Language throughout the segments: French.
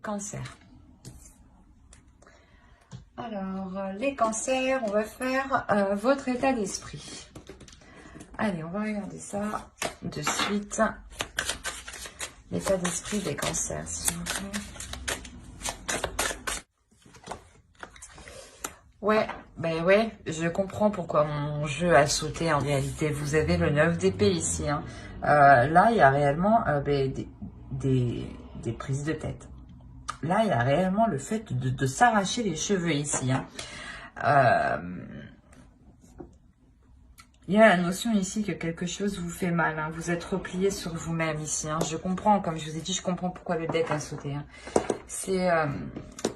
Cancer. Alors, les cancers, on va faire votre état d'esprit. Allez, on va regarder ça de suite. L'état d'esprit des cancers, s'il vous plaît. Ouais, ben ouais, je comprends pourquoi mon jeu a sauté en réalité. Vous avez le 9 d'épée ici. Hein. Là, il y a réellement des prises de tête. Là, il y a réellement le fait de s'arracher les cheveux ici. Hein. Il y a la notion ici que quelque chose vous fait mal. Hein. Vous êtes replié sur vous-même ici. Hein. Je comprends, comme je vous ai dit, je comprends pourquoi le deck a sauté. Hein.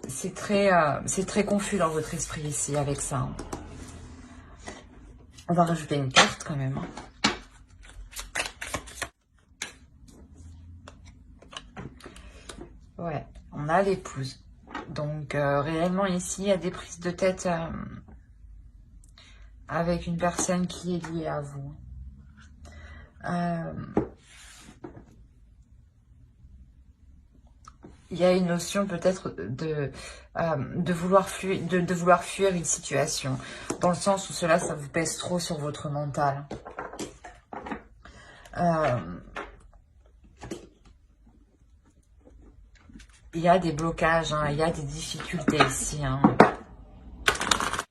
C'est très confus dans votre esprit ici avec ça. Hein. On va rajouter une carte quand même. Hein. Ouais, on a l'épouse. Donc, réellement, ici, il y a des prises de tête avec une personne qui est liée à vous. Il y a une notion peut-être de vouloir fuir une situation. Dans le sens où cela, ça vous pèse trop sur votre mental. Il y a des blocages, hein, il y a des difficultés ici. Hein.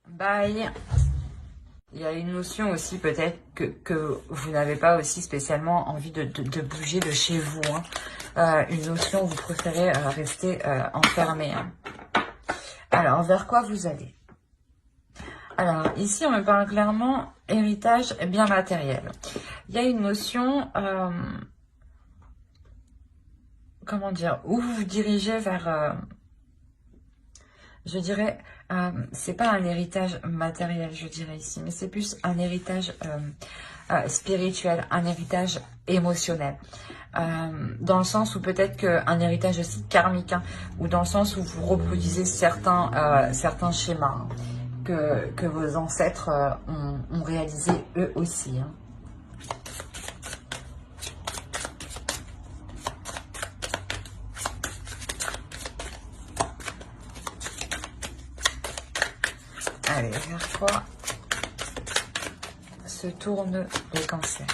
Bye. Il y a une notion aussi peut-être que vous n'avez pas aussi spécialement envie de bouger de chez vous. Hein. Une notion où vous préférez rester enfermé. Hein. Alors, vers quoi vous allez? Alors, ici, on me parle clairement héritage bien matériel. Il y a une notion... comment dire, où vous vous dirigez vers, je dirais, c'est pas un héritage matériel, je dirais ici, mais c'est plus un héritage spirituel, un héritage émotionnel, dans le sens où peut-être qu'un héritage aussi karmique, hein, ou dans le sens où vous reproduisez certains schémas hein, que vos ancêtres ont réalisé eux aussi. Hein. Allez, vers quoi se tournent les cancers?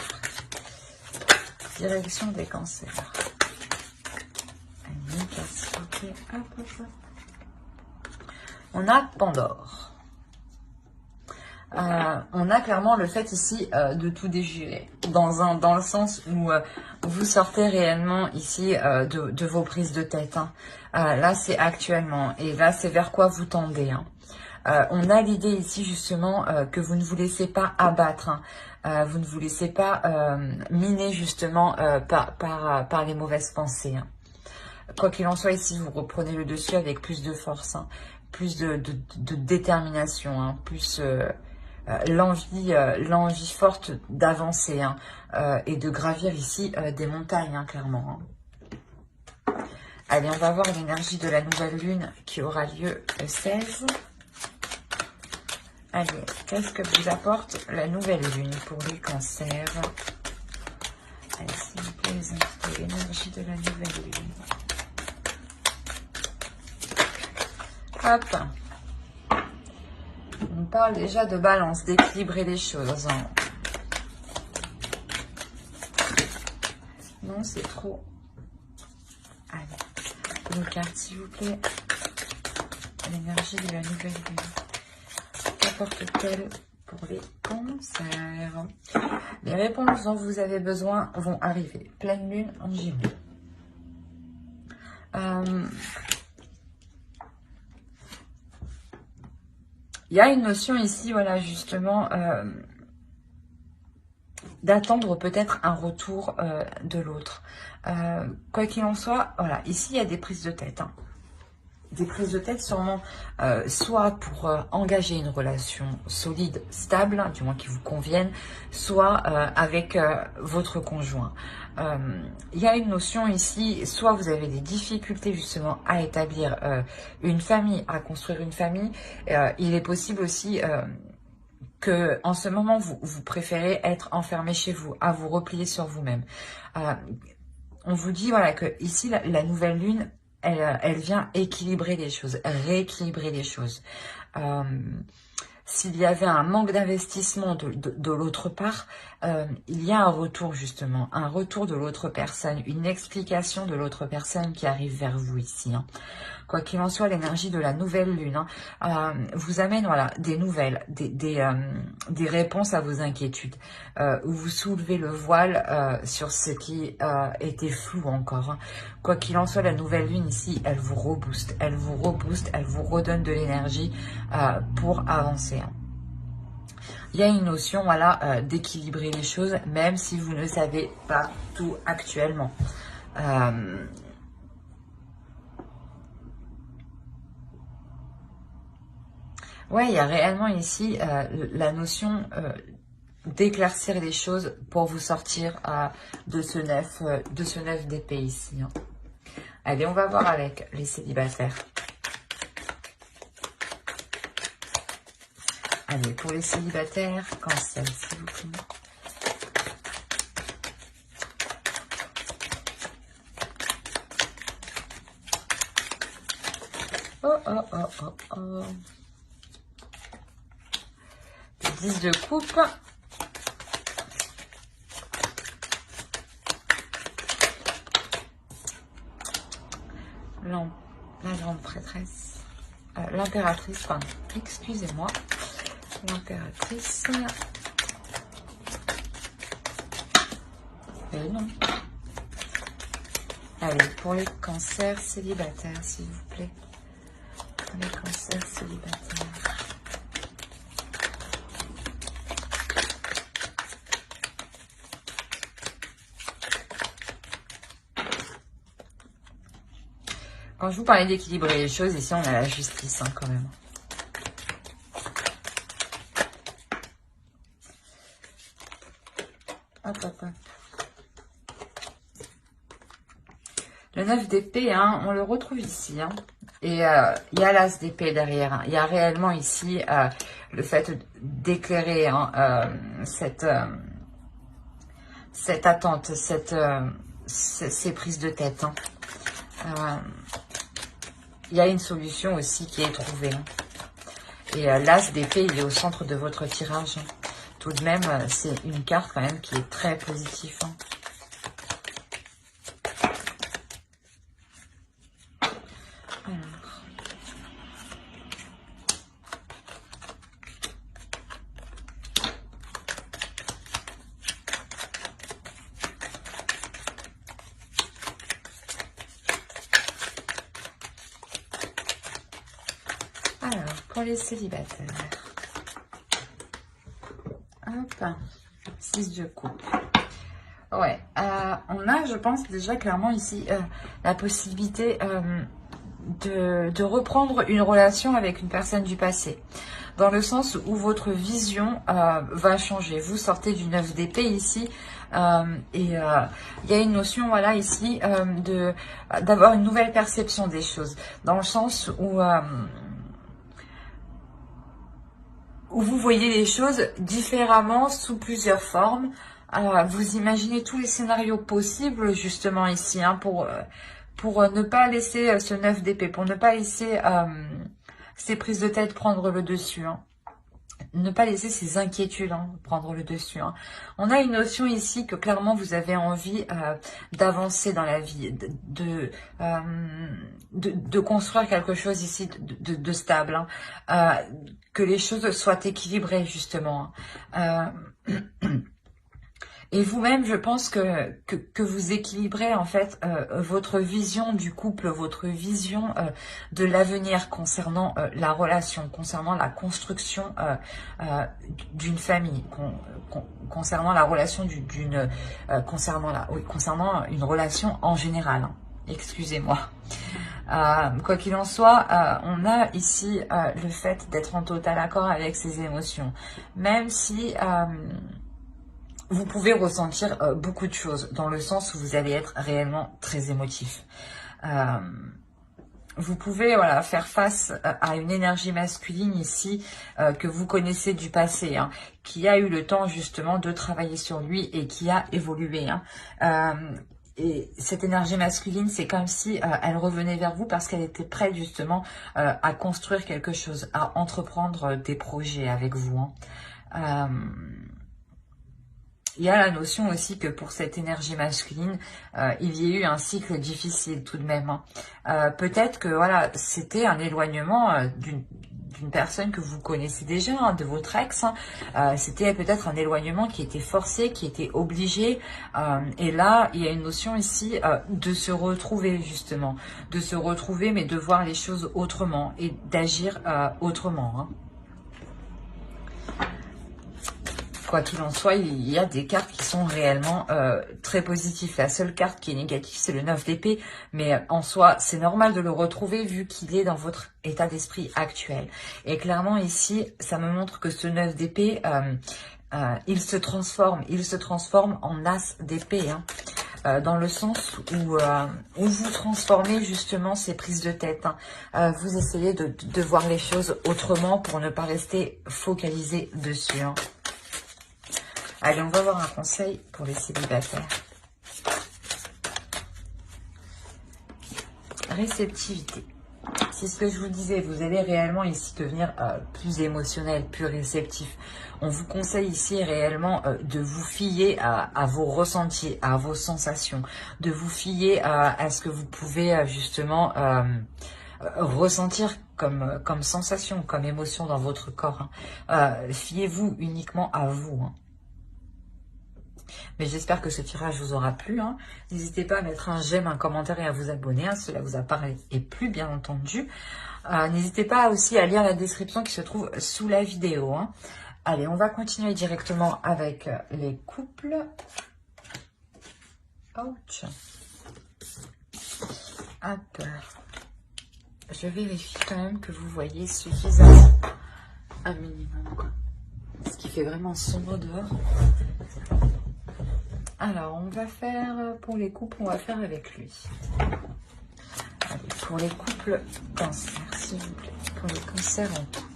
Direction des cancers. Allez, s'il vous plaît. Hop, hop, hop. On a Pandore. On a clairement le fait ici de tout déjurer. Dans le sens où vous sortez réellement ici de vos prises de tête. Hein. Là, c'est actuellement. Et là, c'est vers quoi vous tendez. Hein. On a l'idée ici justement que vous ne vous laissez pas abattre, hein. Vous ne vous laissez pas miner justement par les mauvaises pensées. Hein. Quoi qu'il en soit, ici vous reprenez le dessus avec plus de force, hein, plus de détermination, hein, plus l'envie forte d'avancer hein, et de gravir ici des montagnes, hein, clairement. Hein. Allez, on va voir l'énergie de la nouvelle lune qui aura lieu le 16. Allez, qu'est-ce que vous apporte la nouvelle lune pour les cancers? Allez, s'il vous plaît, les invités, l'énergie de la nouvelle lune. Hop. On parle déjà de balance, d'équilibrer les choses. Hein. Non, c'est trop. Allez, une carte, s'il vous plaît. L'énergie de la nouvelle lune. Qu'apporte-t-elle pour les cancers? Les réponses dont vous avez besoin vont arriver. Pleine lune en Gémeaux. Il y a une notion ici, voilà, justement, d'attendre peut-être un retour de l'autre. Quoi qu'il en soit, voilà, ici, il y a des prises de tête. Hein. Des prises de tête sûrement, soit pour engager une relation solide, stable, hein, du moins qui vous convienne, soit avec votre conjoint. Il y a une notion ici, soit vous avez des difficultés justement à établir une famille, à construire une famille. Il est possible aussi que en ce moment, vous préférez être enfermé chez vous, à vous replier sur vous-même. On vous dit voilà que ici, la nouvelle lune, elle vient équilibrer les choses, rééquilibrer les choses. S'il y avait un manque d'investissement de l'autre part, il y a un retour justement, un retour de l'autre personne, une explication de l'autre personne qui arrive vers vous ici. Hein. Quoi qu'il en soit, l'énergie de la nouvelle lune vous amène voilà, des nouvelles, des réponses à vos inquiétudes, où vous soulevez le voile sur ce qui était flou encore. Hein. Quoi qu'il en soit, la nouvelle lune ici, elle vous rebooste, elle vous redonne de l'énergie pour avancer. Hein. Il y a une notion voilà, d'équilibrer les choses, même si vous ne savez pas tout actuellement. Ouais, il y a réellement ici la notion d'éclaircir les choses pour vous sortir de ce 9 d'épée ici. Hein. Allez, on va voir avec les célibataires. Allez, pour les célibataires, Cancer, s'il vous plaît. Oh, oh, oh, oh, oh. 10 de coupe. La grande prêtresse. L'impératrice, pardon. Excusez-moi. L'impératrice. Et non. Allez, pour les cancers célibataires, s'il vous plaît. Pour les cancers célibataires. Quand je vous parlais d'équilibrer les choses, ici on a la justice hein, quand même. Hop, hop, hop. Le 9 d'épée, hein, on le retrouve ici. Hein. Et il y a l'as d'épée derrière. Hein. Il y a réellement ici le fait d'éclairer hein, cette attente, ces prises de tête. Hein. Il y a une solution aussi qui est trouvée. Hein. Et l'as d'épée, il est au centre de votre tirage. Hein. Tout de même, c'est une carte quand même qui est très positive. Hein. Alors, pour les célibataires. Hop, 6 de coupe. Ouais, on a, je pense, déjà clairement ici la possibilité de reprendre une relation avec une personne du passé. Dans le sens où votre vision va changer. Vous sortez du 9 d'épée ici. Et il y a une notion, voilà, ici, d'avoir une nouvelle perception des choses. Dans le sens où vous voyez les choses différemment sous plusieurs formes. Vous imaginez tous les scénarios possibles justement ici hein, pour ne pas laisser ce 9 d'épée, pour ne pas laisser ces prises de tête prendre le dessus. Hein. Ne pas laisser ces inquiétudes hein, prendre le dessus. Hein. On a une notion ici que clairement vous avez envie d'avancer dans la vie, de construire quelque chose ici de stable, hein. Que les choses soient équilibrées justement. Hein. Et vous-même, je pense que vous équilibrez en fait votre vision du couple, votre vision de l'avenir concernant la relation, concernant la construction d'une famille, concernant la relation concernant une relation en général. Hein. Excusez-moi. Quoi qu'il en soit, on a ici le fait d'être en total accord avec ses émotions, même si vous pouvez ressentir beaucoup de choses, dans le sens où vous allez être réellement très émotif. Vous pouvez voilà, faire face à une énergie masculine ici que vous connaissez du passé, hein, qui a eu le temps justement de travailler sur lui et qui a évolué. Hein. et cette énergie masculine, c'est comme si elle revenait vers vous parce qu'elle était prête justement à construire quelque chose, à entreprendre des projets avec vous. Hein. Il y a la notion aussi que pour cette énergie masculine, il y a eu un cycle difficile tout de même. Hein. Peut-être que voilà, c'était un éloignement d'une personne que vous connaissez déjà, hein, de votre ex. Hein. C'était peut-être un éloignement qui était forcé, qui était obligé. Et là, il y a une notion ici de se retrouver justement. De se retrouver, mais de voir les choses autrement et d'agir autrement. Hein. Quoi qu'il en soit, il y a des cartes qui sont réellement très positives. La seule carte qui est négative, c'est le 9 d'épée. Mais en soi, c'est normal de le retrouver vu qu'il est dans votre état d'esprit actuel. Et clairement, ici, ça me montre que ce 9 d'épée, il se transforme en as d'épée. Hein. Dans le sens où vous transformez justement ces prises de tête. Hein. Vous essayez de voir les choses autrement pour ne pas rester focalisé dessus. Hein. Allez, on va voir un conseil pour les célibataires. Réceptivité. C'est ce que je vous disais, vous allez réellement ici devenir plus émotionnel, plus réceptif. On vous conseille ici réellement de vous fier à vos ressentis, à vos sensations, de vous fier à ce que vous pouvez justement ressentir comme sensation, comme émotion dans votre corps. Hein. Fiez-vous uniquement à vous. Hein. Mais j'espère que ce tirage vous aura plu. Hein. N'hésitez pas à mettre un j'aime, un commentaire et à vous abonner. Hein. Cela vous a parlé et plu, bien entendu. N'hésitez pas aussi à lire la description qui se trouve sous la vidéo. Hein. Allez, on va continuer directement avec les couples. Ouch. Hop. Je vérifie quand même que vous voyez suffisamment un minimum. Quoi. Ce qui fait vraiment sombre dehors. Alors, on va faire, pour les couples, on va faire avec lui. Allez, pour les couples cancer, s'il vous plaît. Pour les cancers en couple.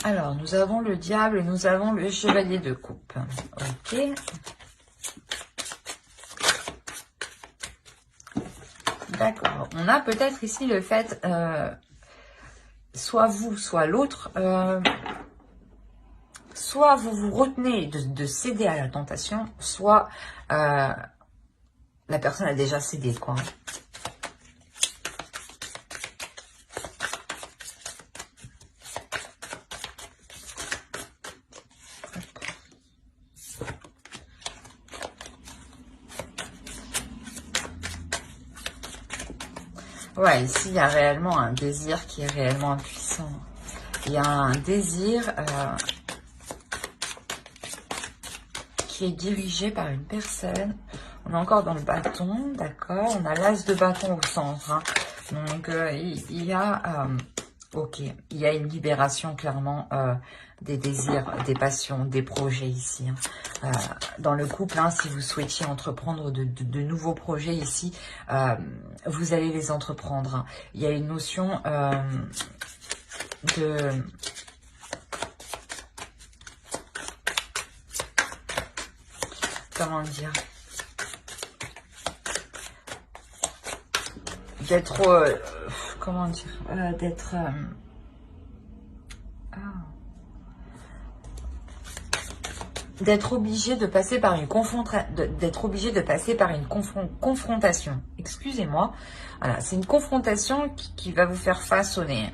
Alors, nous avons le diable et nous avons le chevalier de coupe. Ok. D'accord. On a peut-être ici le fait, soit vous, soit l'autre, soit vous vous retenez de céder à la tentation, soit la personne a déjà cédé, quoi. Ouais, ici, il y a réellement un désir qui est réellement puissant. Il y a un désir qui est dirigé par une personne. On est encore dans le bâton, d'accord. On a l'as de bâton au centre. Hein. Donc, il y a... ok, il y a une libération, clairement, des désirs, des passions, des projets ici. Hein. Dans le couple, hein, si vous souhaitiez entreprendre de nouveaux projets ici, vous allez les entreprendre. Hein. Il y a une notion de... Comment dire? D'être... comment dire? D'être... d'être obligé de passer par une confrontation. Excusez-moi. Voilà, c'est une confrontation qui va vous faire façonner.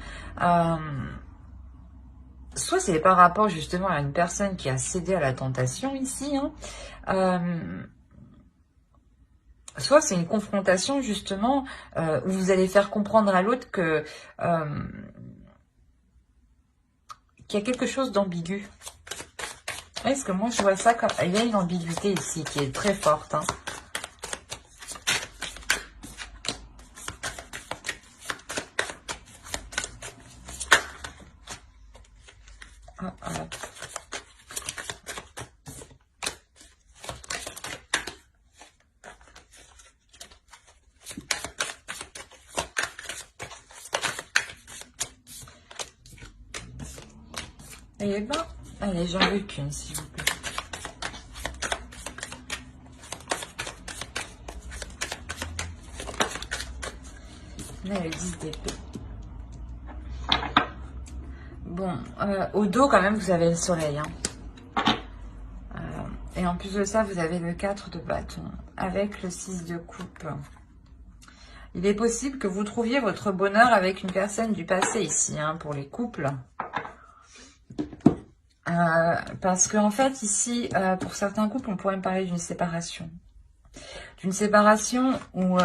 Soit c'est par rapport justement à une personne qui a cédé à la tentation ici. Hein. Soit c'est une confrontation justement où vous allez faire comprendre à l'autre que qu'il y a quelque chose d'ambigu. Est-ce que moi je vois ça comme... Il y a une ambiguïté ici qui est très forte. Hein. Eh ben, allez, j'en veux qu'une, s'il vous plaît. On a le 10 d'épée. Bon, au dos, quand même, vous avez le soleil. Hein. Et en plus de ça, vous avez le 4 de bâton avec le 6 de coupe. Il est possible que vous trouviez votre bonheur avec une personne du passé ici, hein, pour les couples. Parce qu'en fait, ici, pour certains couples, on pourrait me parler d'une séparation. D'une séparation où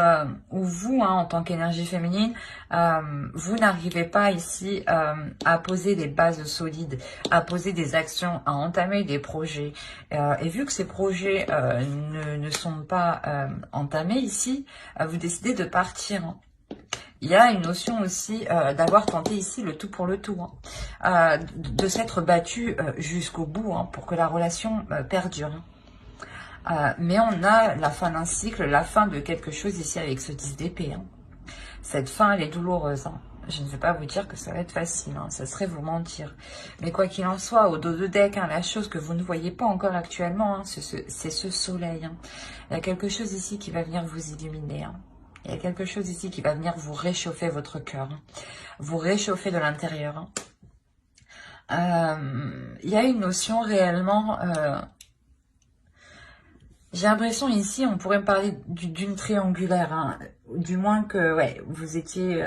vous, hein, en tant qu'énergie féminine, vous n'arrivez pas ici à poser des bases solides, à poser des actions, à entamer des projets. Et vu que ces projets ne sont pas entamés ici, vous décidez de partir. Hein. Il y a une notion aussi d'avoir tenté ici le tout pour le tout, hein. De s'être battu jusqu'au bout, hein, pour que la relation perdure. Mais on a la fin d'un cycle, la fin de quelque chose ici avec ce 10 d'épée. Hein. Cette fin, elle est douloureuse. Hein. Je ne vais pas vous dire que ça va être facile, hein. Ça serait vous mentir. Mais quoi qu'il en soit, au dos de deck, hein, la chose que vous ne voyez pas encore actuellement, hein, c'est ce soleil. Hein. Il y a quelque chose ici qui va venir vous illuminer. Hein. Il y a quelque chose ici qui va venir vous réchauffer votre cœur. Hein. Vous réchauffer de l'intérieur. Hein. Il y a une notion réellement... j'ai l'impression ici, on pourrait me parler d'une triangulaire, hein. Du moins que, ouais, vous étiez...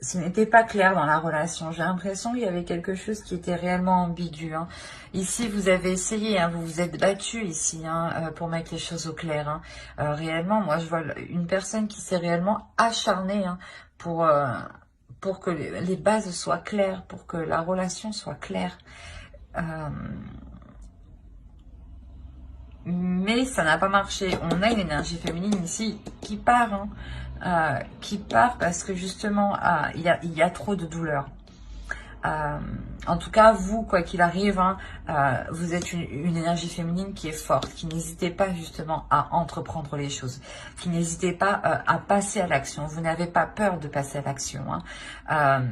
ce n'était pas clair dans la relation. J'ai l'impression qu'il y avait quelque chose qui était réellement ambigu. Hein. Ici, vous avez essayé, hein, vous vous êtes battu ici, hein, pour mettre les choses au clair. Hein. Réellement, moi, je vois une personne qui s'est réellement acharnée, hein, pour que les bases soient claires, pour que la relation soit claire. Mais ça n'a pas marché. On a une énergie féminine ici qui part, hein, qui part parce que justement, il y a trop de douleur. En tout cas, vous, quoi qu'il arrive, hein, vous êtes une énergie féminine qui est forte, qui n'hésitez pas justement à entreprendre les choses, qui n'hésitez pas à passer à l'action. Vous n'avez pas peur de passer à l'action. Hein.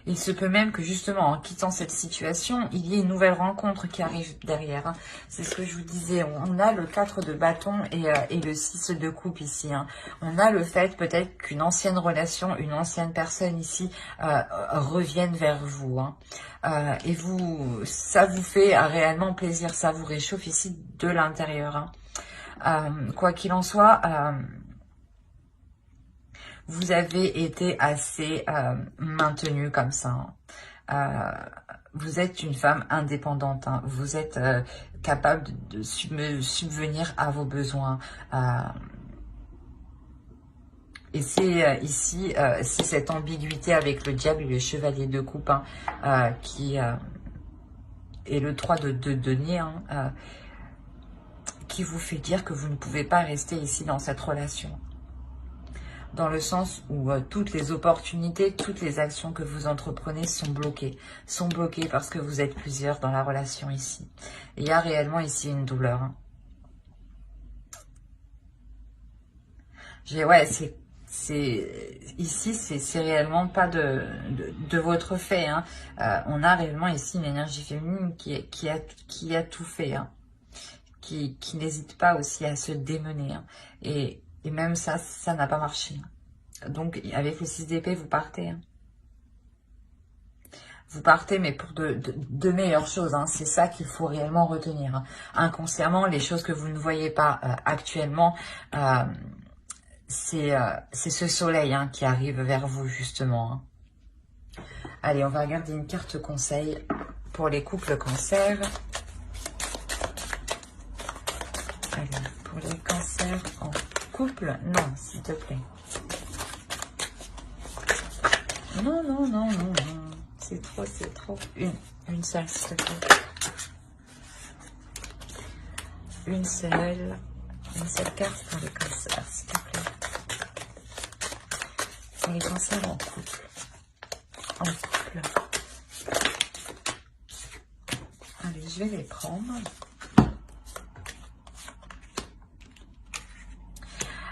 Il se peut même que justement, en quittant cette situation, il y ait une nouvelle rencontre qui arrive derrière. Hein. C'est ce que je vous disais. On a le 4 de bâton et le 6 de coupe ici. Hein. On a le fait peut-être qu'une ancienne relation, une ancienne personne ici revienne vers vous. Hein. Et vous, ça vous fait réellement plaisir, ça vous réchauffe ici de l'intérieur. Hein. Quoi qu'il en soit, vous avez été assez maintenu comme ça. Hein. Vous êtes une femme indépendante. Hein. Vous êtes capable de subvenir à vos besoins. Et c'est ici, c'est cette ambiguïté avec le diable et le chevalier de coupe, hein, qui et le 3 de denier, hein, qui vous fait dire que vous ne pouvez pas rester ici dans cette relation. Dans le sens où toutes les opportunités, toutes les actions que vous entreprenez sont bloquées parce que vous êtes plusieurs dans la relation ici. Et il y a réellement ici une douleur. Hein. Ouais, ici, c'est réellement pas de votre fait. Hein. On a réellement ici une énergie féminine qui a tout fait. Hein. Qui n'hésite pas aussi à se démener. Hein. Et même ça n'a pas marché. Donc, avec le 6 d'épée, vous partez. Hein. Vous partez, mais pour de meilleures choses. Hein. C'est ça qu'il faut réellement retenir. Hein. Inconsciemment, les choses que vous ne voyez pas actuellement, c'est ce soleil, hein, qui arrive vers vous, justement. Hein. Allez, on va regarder une carte conseil pour les couples cancer. Allez, pour les cancers en couple, non, s'il te plaît. Non, non, non, non, non. C'est trop, c'est trop. Une seule, s'il te plaît. Une seule carte pour les cancers, s'il te plaît. Pour les cancers en couple. En couple. Allez, je vais les prendre.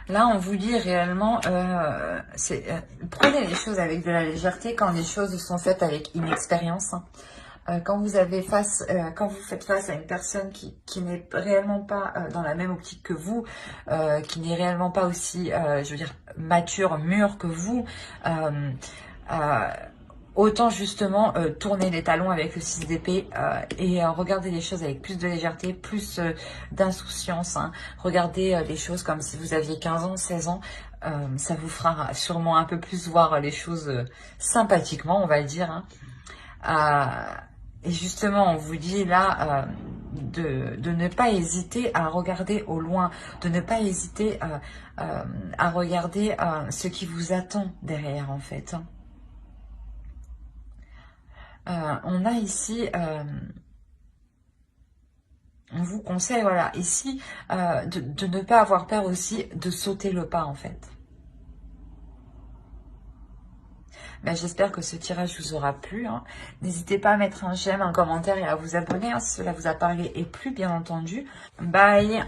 Là, on vous dit réellement, prenez les choses avec de la légèreté quand les choses sont faites avec inexpérience. Hein. Quand vous faites face à une personne qui n'est réellement pas dans la même optique que vous, qui n'est réellement pas aussi, je veux dire, mature, mûre que vous, autant justement tourner les talons avec le 6 d'épée et regarder les choses avec plus de légèreté, plus d'insouciance. Hein. Regardez les choses comme si vous aviez 15 ans, 16 ans. Ça vous fera sûrement un peu plus voir les choses sympathiquement, on va le dire. Hein. Et justement, on vous dit là de ne pas hésiter à regarder au loin, de ne pas hésiter à regarder ce qui vous attend derrière en fait. Hein. On a ici, on vous conseille, voilà, ici, de ne pas avoir peur aussi de sauter le pas, en fait. Ben, j'espère que ce tirage vous aura plu. Hein. N'hésitez pas à mettre un j'aime, un commentaire et à vous abonner hein, si cela vous a parlé et plu, bien entendu. Bye!